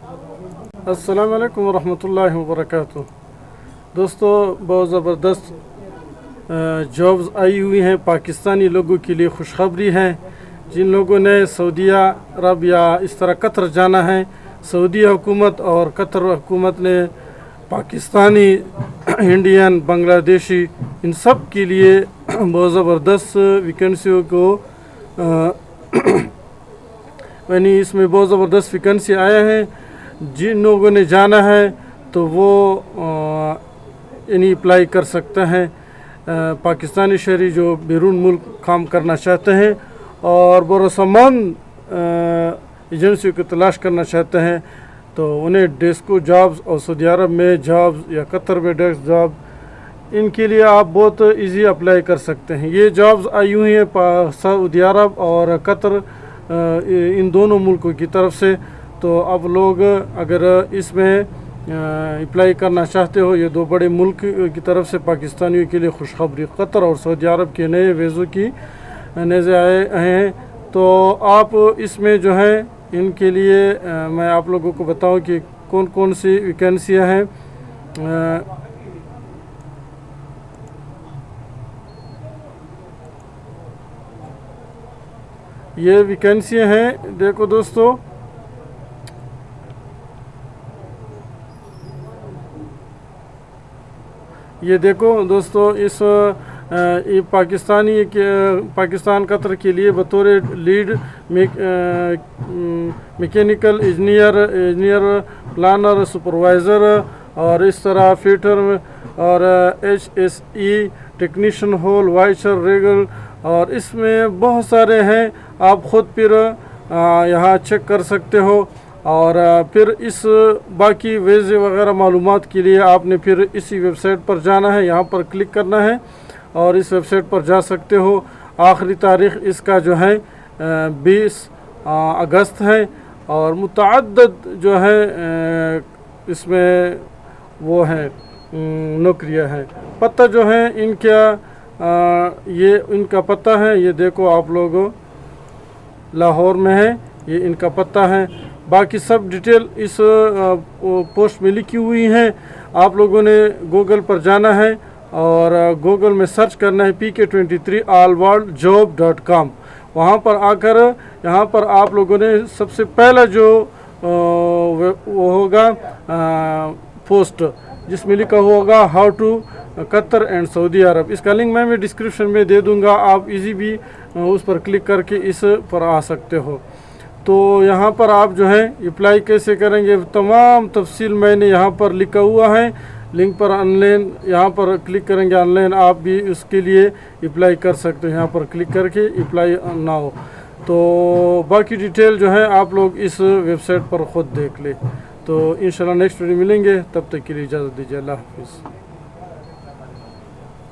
السلام علیکم ورحمۃ اللہ وبرکاتہ۔ دوستو، بہت زبردست جابز آئی ہوئی ہیں پاکستانی لوگوں کے لیے، خوشخبری ہے۔ جن لوگوں نے سعودیہ عرب یا اس طرح قطر جانا ہے، سعودی حکومت اور قطر حکومت نے پاکستانی، انڈین، بنگلہ دیشی ان سب کے لیے بہت زبردست ویکنسیوں کو یعنی اس میں بہت زبردست ویکنسی آئے ہیں۔ جن لوگوں نے جانا ہے تو وہ اپلائی کر سکتے ہیں، پاکستانی شہری جو بیرون ملک کام کرنا چاہتے ہیں اور بھروسہ مند ایجنسیوں کو تلاش کرنا چاہتے ہیں تو انہیں ڈیسکو جابز اور سعودی عرب میں جابز یا قطر میں ڈیسک جاب، ان کے لیے آپ بہت ایزی اپلائی کر سکتے ہیں۔ یہ جابز آئی ہوئی ہیں سعودی عرب اور قطر، ان دونوں ملکوں کی طرف سے۔ تو اب لوگ اگر اس میں اپلائی کرنا چاہتے ہو، یہ دو بڑے ملک کی طرف سے پاکستانیوں کے لیے خوشخبری، قطر اور سعودی عرب کے نئے ویزوں کی نیزے آئے ہیں، تو آپ اس میں جو ہے ان کے لیے میں آپ لوگوں کو بتاؤں کہ کون کون سی ویکنسیاں ہیں۔ یہ ویکنسیاں ہیں، دیکھو دوستو، یہ دیکھو دوستو، اس پاکستان قطر کے لیے بطور lead mechanical engineer, planner, supervisor اور اس طرح فیٹر اور HSE ٹیکنیشین، ہول وائچر، ریگل، اور اس میں بہت سارے ہیں، آپ خود پھر یہاں چیک کر سکتے ہو۔ اور پھر اس باقی ویزے وغیرہ معلومات کے لیے آپ نے پھر اسی ویب سائٹ پر جانا ہے، یہاں پر کلک کرنا ہے اور اس ویب سائٹ پر جا سکتے ہو۔ آخری تاریخ اس کا جو ہے 20 اگست ہے، اور متعدد جو ہے اس میں وہ ہیں نوکریاں ہیں۔ پتہ جو ہے ان کا یہ ان کا پتہ ہے، یہ دیکھو آپ لوگوں، لاہور میں ہے، یہ ان کا پتہ ہے۔ باقی سب ڈیٹیل اس پوسٹ میں لکھی ہوئی ہیں۔ آپ لوگوں نے گوگل پر جانا ہے اور گوگل میں سرچ کرنا ہے PK23 allworldjob.com۔ وہاں پر آ کر یہاں پر آپ لوگوں نے سب سے پہلا جو وہ ہوگا پوسٹ جس میں لکھا ہوگا ہاؤ ٹو قطر اینڈ سعودی عرب، اس کا لنک میں ڈسکرپشن میں دے دوں گا، آپ ایزی بھی اس پر کلک کر کے اس پر آ سکتے ہو۔ تو یہاں پر آپ جو ہے اپلائی کیسے کریں گے، تمام تفصیل میں نے یہاں پر لکھا ہوا ہے، لنک پر آن لائن یہاں پر کلک کریں گے، آن لائن آپ بھی اس کے لیے اپلائی کر سکتے ہیں، یہاں پر کلک کر کے اپلائی نہ ہو تو باقی ڈیٹیل جو ہے آپ لوگ اس ویب سائٹ پر خود دیکھ لیں۔ تو انشاءاللہ نیکسٹ ویڈیو ملیں گے، تب تک کے لیے اجازت دیجیے، اللہ حافظ۔